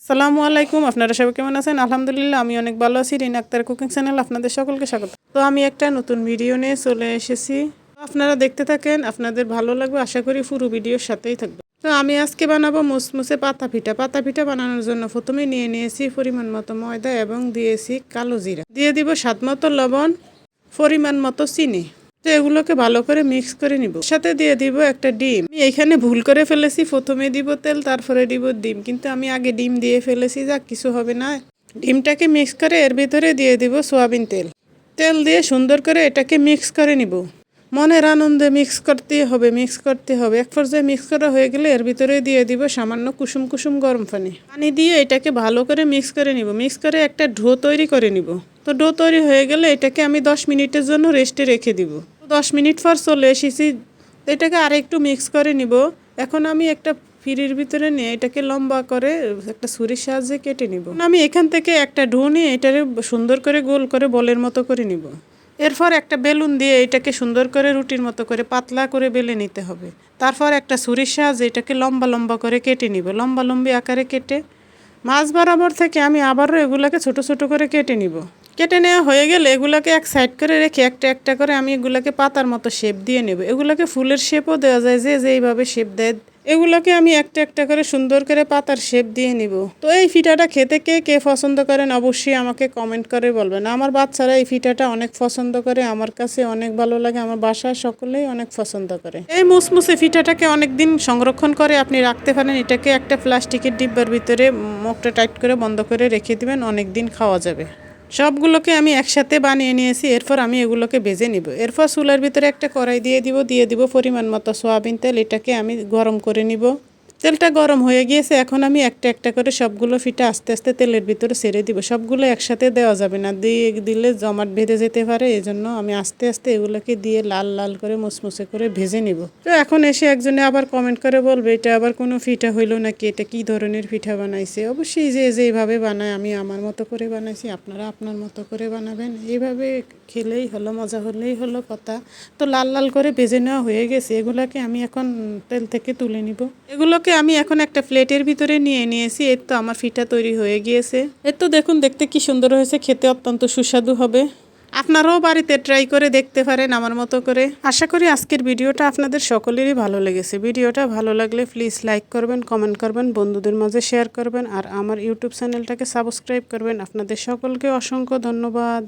আসসালামু আলাইকুম, আপনারা সবাই কেমন আছেন? আলহামদুলিল্লাহ আমি অনেক ভালো আছি। রিনা আক্তার কুকিং চ্যানেল আপনাদের সকলকে স্বাগত। তো আমি একটা নতুন ভিডিও নিয়ে চলে এসেছি। আপনারা দেখতে থাকেন, আপনাদের ভালো লাগবে আশা করি। পুরো ভিডিওর সাথেই থাকবে। তো আমি আজকে বানাবো মুসমুসে পাতা পিঠা। পাতা পিঠা বানানোর জন্য প্রথমে নিয়ে নিয়েছি পরিমাণ মতো ময়দা এবং দিয়েছি কালো জিরা, দিয়ে দিব স্বাদ মতো লবণ, পরিমাণ মতো চিনি। তো এগুলোকে ভালো করে মিক্স করে নিব। সাথে দিয়ে দিব একটা ডিম। আমি এইখানে ভুল করে ফেলেছি, প্রথমে দিব তেল তারপরে দিব ডিম, কিন্তু আমি আগে ডিম দিয়ে ফেলেছি, যা কিছু হবে না। ডিমটাকে মিক্স করে এর ভিতরে দিয়ে দিব সয়াবিন তেল। তেল দিয়ে সুন্দর করে এটাকে মিক্স করে নিব। মনের আনন্দে মিক্স করতে হবে। এক পর্যায়ে মিক্স করা হয়ে গেলে এর ভিতরে দিয়ে দিব সামান্য কুসুম কুসুম গরম পানি। পানি দিয়ে এটাকে ভালো করে মিক্স করে নিব। মিক্স করে একটা ডো তৈরি করে নিব। তো ডো তৈরি হয়ে গেলে এটাকে আমি 10 মিনিটের জন্য রেস্টে রেখে দিব। 10 মিনিট পর চলে এসেছি। এটাকে আর একটু মিক্স করে নিব। এখন আমি একটা ফিরির ভিতরে নিয়ে এটাকে লম্বা করে একটা ছুরির সাহায্যে কেটে নিব। আমি এখান থেকে একটা ডো নিয়ে এটাকে সুন্দর করে গোল করে বলের মতো করে নিব। এরপর একটা বেলুন দিয়ে এটাকে সুন্দর করে রুটির মতো করে পাতলা করে বেলে নিতে হবে। তারপর একটা ছুরির সাহায্যে এটাকে লম্বা লম্বা করে কেটে নিব। লম্বা লম্বি আকারে কেটে মাছ বরাবর থেকে আমি আবারও এগুলাকে ছোট ছোট করে কেটে নিব। কেটে নেওয়া হয়ে গেলে এগুলাকে এক সাইড করে রেখে একটা একটা করে আমি এগুলাকে পাতার মতো শেপ দিয়ে নেব। এগুলাকে ফুলের শেপও দেওয়া যায়, যে যেইভাবে শেপ দেয়। এগুলোকে আমি একটা একটা করে সুন্দর করে পাতার শেপ দিয়ে নিব। তো এই পিঠাটা খেতে কে কে পছন্দ করেন অবশ্যই আমাকে কমেন্ট করে বলবেন। আমার বাচ্চারা এই পিঠাটা অনেক পছন্দ করে, আমার কাছে অনেক ভালো লাগে, আমার বাসায় সকলেই অনেক পছন্দ করে। এই মুসমুসে পিঠাটাকে অনেক দিন সংরক্ষণ করে আপনি রাখতে পারেন। এটাকে একটা প্লাস্টিকের ডিব্বার ভিতরে মুখটা টাইট করে বন্ধ করে রেখে দিবেন, অনেক দিন খাওয়া যাবে। সবগুলোকে আমি একসাথে বানিয়ে নিয়েছি। এরপর আমি এগুলোকে ভেজে নিব। এরপর চুলার ভিতরে একটা কড়াই দিয়ে দিব পরিমাণ মতো সয়াবিন তেল। এটাকে আমি গরম করে নিব। তেলটা গরম হয়ে গিয়েছে। এখন আমি একটা একটা করে সবগুলো পিঠা আস্তে আস্তে তেলের ভিতরে ছেড়ে দিব। সবগুলো একসাথে দেওয়া যাবে না, দিলে জমাট বেঁধে যেতে পারে। এই জন্য আমি আস্তে আস্তে এগুলোকে দিয়ে লাল লাল করে মুসমুসে করে ভেজে নিব। তো এখন এসে একজনে আবার কমেন্ট করে বলবে এটা আবার কোনো পিঠা হইলো নাকি, এটা কি ধরনের পিঠা বানাইছে। অবশ্যই যে যেইভাবে বানায় আমি আমার মতো করে বানাইছি, আপনারা আপনার মতো করে বানাবেন। এইভাবে খেলেই হলো, মজা হলেই হলো কথা। তো লাল লাল করে ভেজে নেওয়া হয়ে গেছে। এগুলোকে আমি এখন তেল থেকে তুলে নিব। এগুলোকে আমি এখন একটা প্লেটের ভিতরে নিয়ে নিয়েছি। এর তো আমার পিঠা তৈরি হয়ে গিয়েছে। এর তো দেখুন দেখতে কি সুন্দর হয়েছে, খেতে অত্যন্ত সুস্বাদু হবে। আপনারাও বাড়িতে ট্রাই করে দেখতে পারেন আমার মতো করে। আশা করি আজকের ভিডিওটা আপনাদের সকলেরই ভালো লেগেছে। ভিডিওটা ভালো লাগলে প্লিজ লাইক করবেন, কমেন্ট করবেন, বন্ধুদের মাঝে শেয়ার করবেন, আর আমার ইউটিউব চ্যানেলটাকে সাবস্ক্রাইব করবেন। আপনাদের সকলকে অসংখ্য ধন্যবাদ।